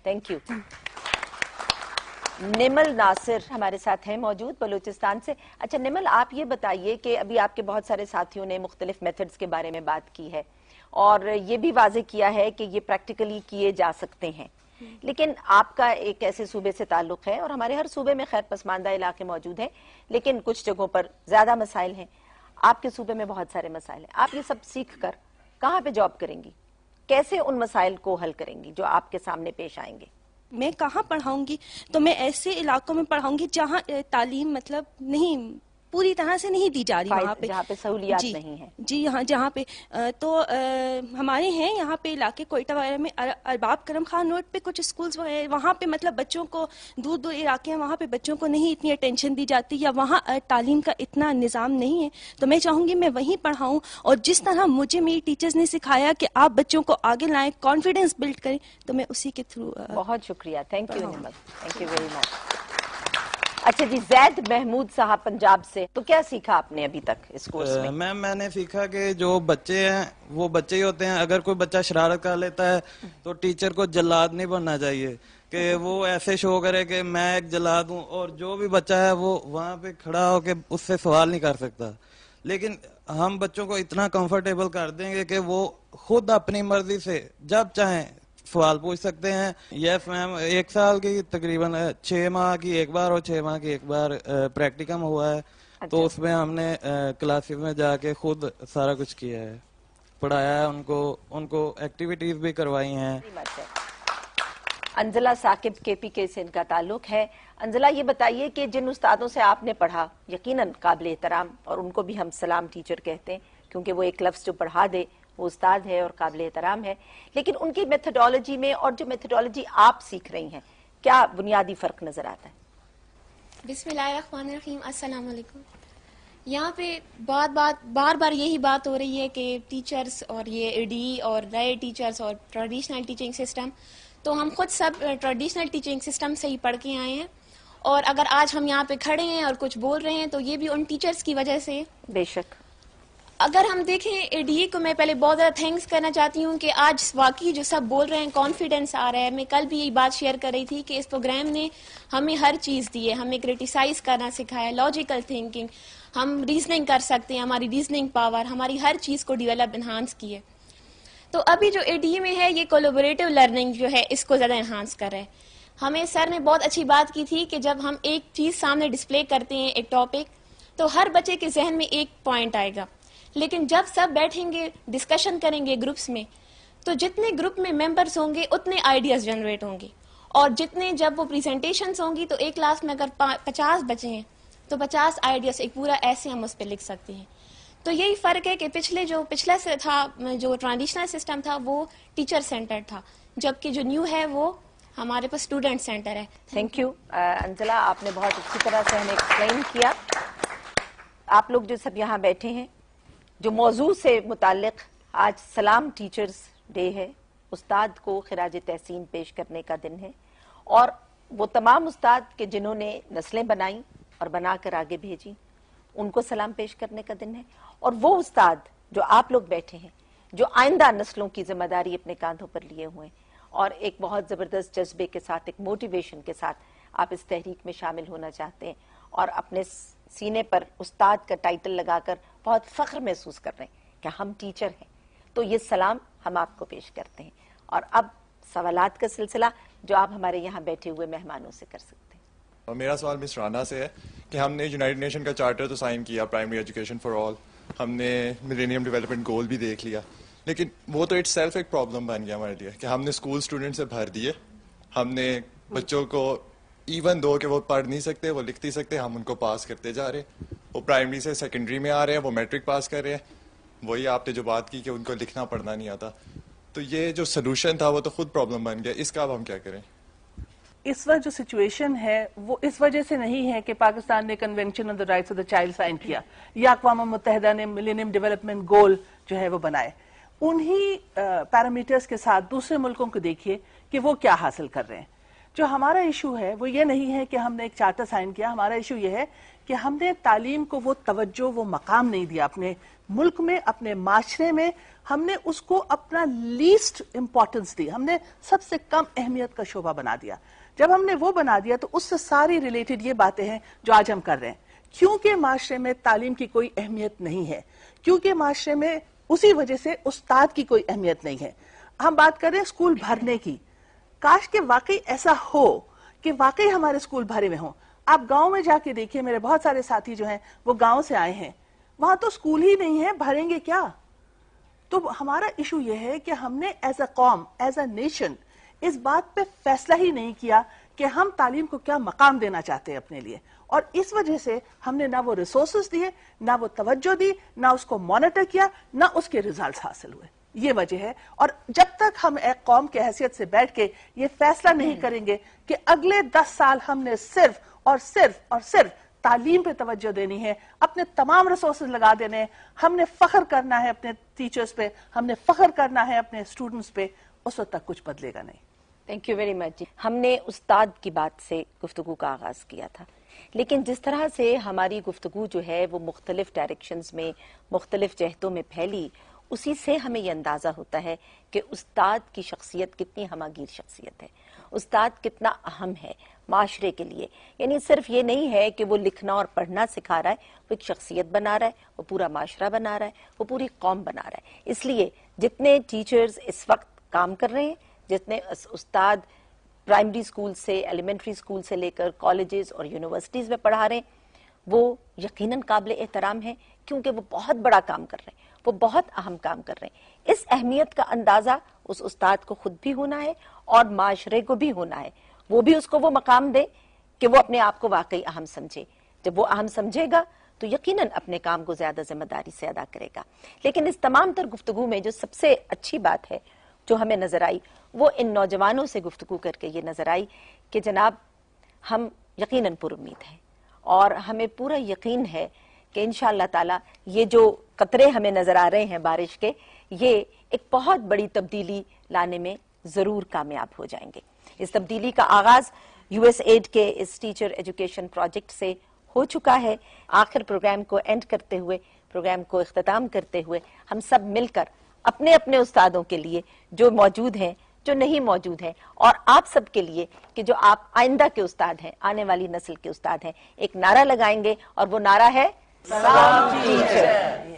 Thank you. Naml ناصر ہمارے ساتھ ہیں موجود بلوچستان سے. اچھا نمل، آپ یہ بتائیے کہ ابھی آپ کے بہت سارے ساتھیوں نے مختلف میتھڈز کے بارے میں بات کی ہے اور یہ بھی واضح کیا ہے کہ یہ پریکٹیکلی کیے جا سکتے ہیں، لیکن آپ کا ایک ایسے صوبے سے تعلق ہے اور ہمارے ہر صوبے میں خیر پسماندہ علاقے موجود ہیں لیکن کچھ جگہوں پر زیادہ مسائل ہیں. آپ کے صوبے میں بہت سارے مسائل ہیں. آپ یہ سب سیکھ کر کہاں پہ جاب کریں گی؟ کیسے ان مسائل کو حل کریں گی جو آپ کے سامنے پیش آئیں گے؟ میں کہاں پڑھاؤں گی؟ تو میں ایسے علاقوں میں پڑھاؤں گی جہاں تعلیم مطلب نہیں پوری طرح سے نہیں دی جا رہی، وہاں پہ جہاں پہ سہولیات نہیں ہیں. جی یہاں جہاں پہ تو ہمارے ہیں یہاں پہ علاقے کوئٹہ وغیرہ میں ارباب کرم خان روڈ پہ کچھ اسکولز وغیرہ، وہاں پہ مطلب بچوں کو دور دور علاقے ہیں، وہاں پہ بچوں کو نہیں اتنی اٹینشن دی جاتی یا وہاں تعلیم کا اتنا نظام نہیں ہے. تو میں چاہوں گی میں وہیں پڑھاؤں اور جس طرح مجھے میری ٹیچرز نے سکھایا کہ آپ بچوں کو آگے لائیں، کانفیڈینس بلڈ کریں، تو میں اسی کے تھرو. بہت شکریہ. Thank you Nimal, thank you very much. اچھا جی، زید محمود صاحب پنجاب سے، تو کیا سیکھا آپ نے ابھی تک اس کورس میں؟ میم میں نے سیکھا کہ جو بچے ہیں وہ بچے ہی ہوتے ہیں. اگر کوئی بچہ شرارت کر لیتا ہے تو ٹیچر کو جلاد نہیں بننا چاہیے کہ وہ ایسے شو کرے کہ میں ایک جلاد ہوں، اور جو بھی بچہ ہے وہ وہاں پہ کھڑا ہو کے اس سے سوال نہیں کر سکتا. لیکن ہم بچوں کو اتنا کمفرٹیبل کر دیں گے کہ وہ خود اپنی مرضی سے جب چاہیں سوال پوچھ سکتے ہیں. یس میم، 1 سال کی تقریباً 6 ماہ کی ایک بار اور 6 ماہ کی ایک بار پریکٹیکم ہوا ہے. تو اس میں ہم نے کلاسز میں جا کے خود سارا کچھ کیا ہے، پڑھایا ہے ان کو ایکٹیویٹیز بھی کروائی ہیں. انزلہ ثاقب کے پی کے سے ان کا تعلق ہے. انزلہ یہ بتائیے کہ جن استادوں سے آپ نے پڑھا یقیناً قابل احترام، اور ان کو بھی ہم سلام ٹیچر کہتے ہیں کیونکہ وہ ایک لفظ جو پڑھا دے وہ استاد ہے اور قابل احترام ہے، لیکن ان کی میتھڈالوجی میں اور جو میتھڈالوجی آپ سیکھ رہی ہیں کیا بنیادی فرق نظر آتا ہے؟ بسم اللہ الرحمن الرحیم. السلام علیکم. یہاں پہ بار بار یہی بات ہو رہی ہے کہ ٹیچرز اور یہ اے ڈی اور نئے ٹیچرز اور ٹریڈیشنل ٹیچنگ سسٹم، تو ہم خود سب ٹریڈیشنل ٹیچنگ سسٹم سے ہی پڑھ کے آئے ہیں، اور اگر آج ہم یہاں پہ کھڑے ہیں اور کچھ بول رہے ہیں تو یہ بھی ان ٹیچرز کی وجہ سے. بے شک. اگر ہم دیکھیں اے ڈی اے کو میں پہلے بہت زیادہ تھینکس کرنا چاہتی ہوں کہ آج واقعی جو سب بول رہے ہیں کانفیڈنس آ رہا ہے. میں کل بھی یہی بات شیئر کر رہی تھی کہ اس پروگرام نے ہمیں ہر چیز دی ہے، ہمیں کرٹیسائز کرنا سکھایا، لاجیکل تھنکنگ، ہم ریزننگ کر سکتے ہیں، ہماری ریزننگ پاور، ہماری ہر چیز کو ڈیولپ انہانس کی ہے. تو ابھی جو اے ڈی اے میں ہے یہ کولیبوریٹو لرننگ جو ہے اس کو زیادہ انہانس کر رہا ہے. ہمیں سر نے بہت اچھی بات کی تھی کہ جب ہم ایک چیز سامنے ڈسپلے کرتے ہیں، ایک ٹاپک، تو ہر بچے کے ذہن میں ایک پوائنٹ آئے گا، لیکن جب سب بیٹھیں گے ڈسکشن کریں گے گروپس میں، تو جتنے گروپ میں ممبرس ہوں گے اتنے آئیڈیاز جنریٹ ہوں گے، اور جتنے جب وہ پریزنٹیشنز ہوں گی تو ایک کلاس میں اگر 50 بچے ہیں تو 50 آئیڈیاز ایک پورا ایسے ہم اس پہ لکھ سکتے ہیں. تو یہی فرق ہے کہ پچھلا سے تھا جو ٹرانزیشنل سسٹم تھا وہ ٹیچر سینٹر تھا، جبکہ جو نیو ہے وہ ہمارے پاس اسٹوڈنٹ سینٹر ہے. تھینک یو انزلہ، آپ نے بہت اچھی طرح سے ہمیں ایکسپلین کیا. آپ لوگ جو سب یہاں بیٹھے ہیں، جو موضوع سے متعلق آج سلام ٹیچرز ڈے ہے، استاد کو خراج تحسین پیش کرنے کا دن ہے، اور وہ تمام استاد کہ جنہوں نے نسلیں بنائیں اور بنا کر آگے بھیجیں ان کو سلام پیش کرنے کا دن ہے، اور وہ استاد جو آپ لوگ بیٹھے ہیں جو آئندہ نسلوں کی ذمہ داری اپنے کاندھوں پر لیے ہوئے ہیں اور ایک بہت زبردست جذبے کے ساتھ، ایک موٹیویشن کے ساتھ آپ اس تحریک میں شامل ہونا چاہتے ہیں اور اپنے سینے پر استاد کا ٹائٹل لگا کر بہت فخر محسوس کر رہے ہیں کہ ہم ٹیچر ہیں، تو یہ سلام ہم آپ کو پیش کرتے ہیں. اور اب سوالات کا سلسلہ جو آپ ہمارے یہاں بیٹھے ہوئے مہمانوں سے کر سکتے ہیں. اور میرا سوال مس رانا سے ہے کہ ہم نے یونائٹڈ نیشن کا چارٹر تو سائن کیا، پرائمری ایجوکیشن فار آل، ہم نے ملینیم ڈیولپمنٹ گول بھی دیکھ لیا، لیکن وہ تو اٹ سیلف ایک پرابلم بن گیا ہمارے لیے کہ ہم نے اسکول اسٹوڈنٹ سے بھر دیے، ہم نے بچوں کو ایون دو کہ وہ پڑھ نہیں سکتے، وہ لکھ نہیں سکتے، ہم ان کو پاس کرتے جا رہے ہیں. وہ پرائمری سے سیکنڈری میں آ رہے ہیں، وہ میٹرک پاس کر رہے ہیں. وہی آپ نے جو بات کی کہ ان کو لکھنا پڑھنا نہیں آتا، تو یہ جو سلوشن تھا وہ تو خود پرابلم بن گیا. اس کا اب ہم کیا کریں؟ اس وقت جو سچویشن ہے وہ اس وجہ سے نہیں ہے کہ پاکستان نے convention on the rights of the child sign کیا یا اقوام متحدہ نے ملینیم ڈیولپمنٹ گول جو ہے وہ بنائے. انہی پیرامیٹرز کے ساتھ دوسرے ملکوں کو دیکھیے کہ وہ کیا حاصل کر رہے ہیں. جو ہمارا ایشو ہے وہ یہ نہیں ہے کہ ہم نے ایک چارٹر سائن کیا، ہمارا ایشو یہ ہے کہ ہم نے تعلیم کو وہ توجہ، وہ مقام نہیں دیا اپنے ملک میں، اپنے معاشرے میں. ہم نے اس کو اپنا لیسٹ امپورٹنس دی، ہم نے سب سے کم اہمیت کا شعبہ بنا دیا. جب ہم نے وہ بنا دیا تو اس سے ساری ریلیٹڈ یہ باتیں ہیں جو آج ہم کر رہے ہیں. کیونکہ معاشرے میں تعلیم کی کوئی اہمیت نہیں ہے، کیونکہ معاشرے میں اسی وجہ سے استاد کی کوئی اہمیت نہیں ہے. ہم بات کر رہے ہیں اسکول بھرنے کی. کاش کہ واقعی ایسا ہو کہ واقعی ہمارے اسکول بھرے ہوئے ہوں. آپ گاؤں میں جا کے دیکھیے، میرے بہت سارے ساتھی جو ہیں وہ گاؤں سے آئے ہیں، وہاں تو اسکول ہی نہیں ہے، بھریں گے کیا؟ تو ہمارا ایشو یہ ہے کہ ہم نے ایز اے قوم، ایز اے نیشن اس بات پہ فیصلہ ہی نہیں کیا کہ ہم تعلیم کو کیا مقام دینا چاہتے ہیں اپنے لیے. اور اس وجہ سے ہم نے نہ وہ ریسورسز دیے، نہ وہ توجہ دی، نہ اس کو مانیٹر کیا، نہ اس کے ریزلٹس حاصل ہوئے. یہ وجہ ہے. اور جب تک ہم ایک قوم کی حیثیت سے بیٹھ کے یہ فیصلہ نہیں کریں گے کہ اگلے 10 سال ہم نے صرف اور صرف اور صرف تعلیم پہ توجہ دینی ہے، اپنے تمام ریسورسز لگا دینے ہیں، ہم نے فخر کرنا ہے اپنے ٹیچرز پہ، ہم نے فخر کرنا ہے اپنے اسٹوڈنٹس پہ، اس وقت تک کچھ بدلے گا نہیں. تھینک یو ویری مچ. ہم نے استاد کی بات سے گفتگو کا آغاز کیا تھا، لیکن جس طرح سے ہماری گفتگو جو ہے وہ مختلف ڈائریکشنز میں، مختلف جہتوں میں پھیلی، اسی سے ہمیں یہ اندازہ ہوتا ہے کہ استاد کی شخصیت کتنی ہماگیر شخصیت ہے، استاد کتنا اہم ہے معاشرے کے لیے. یعنی صرف یہ نہیں ہے کہ وہ لکھنا اور پڑھنا سکھا رہا ہے، وہ ایک شخصیت بنا رہا ہے، وہ پورا معاشرہ بنا رہا ہے، وہ پوری قوم بنا رہا ہے. اس لیے جتنے ٹیچرز اس وقت کام کر رہے ہیں، جتنے استاد پرائمری اسکول سے، ایلیمنٹری اسکول سے لے کر کالجز اور یونیورسٹیز میں پڑھا رہے ہیں، وہ یقیناً قابل احترام ہیں، کیونکہ وہ بہت بڑا کام کر رہے ہیں، وہ بہت اہم کام کر رہے ہیں. اس اہمیت کا اندازہ اس استاد کو خود بھی ہونا ہے اور معاشرے کو بھی ہونا ہے. وہ بھی اس کو وہ مقام دے کہ وہ اپنے آپ کو واقعی اہم سمجھے. جب وہ اہم سمجھے گا تو یقیناً اپنے کام کو زیادہ ذمہ داری سے ادا کرے گا. لیکن اس تمام تر گفتگو میں جو سب سے اچھی بات ہے جو ہمیں نظر آئی، وہ ان نوجوانوں سے گفتگو کر کے یہ نظر آئی کہ جناب ہم یقیناً پر امید ہیں، اور ہمیں پورا یقین ہے کہ انشاءاللہ تعالی یہ جو قطرے ہمیں نظر آ رہے ہیں بارش کے، یہ ایک بہت بڑی تبدیلی لانے میں ضرور کامیاب ہو جائیں گے. اس تبدیلی کا آغاز یو ایس ایڈ کے اس ٹیچر ایجوکیشن پروجیکٹ سے ہو چکا ہے. آخر پروگرام کو اینڈ کرتے ہوئے، پروگرام کو اختتام کرتے ہوئے، ہم سب مل کر اپنے اپنے استادوں کے لیے جو موجود ہیں، جو نہیں موجود ہیں، اور آپ سب کے لیے کہ جو آپ آئندہ کے استاد ہیں، آنے والی نسل کے استاد ہیں، ایک نعرہ لگائیں گے، اور وہ نعرہ ہے سلام ٹیچر.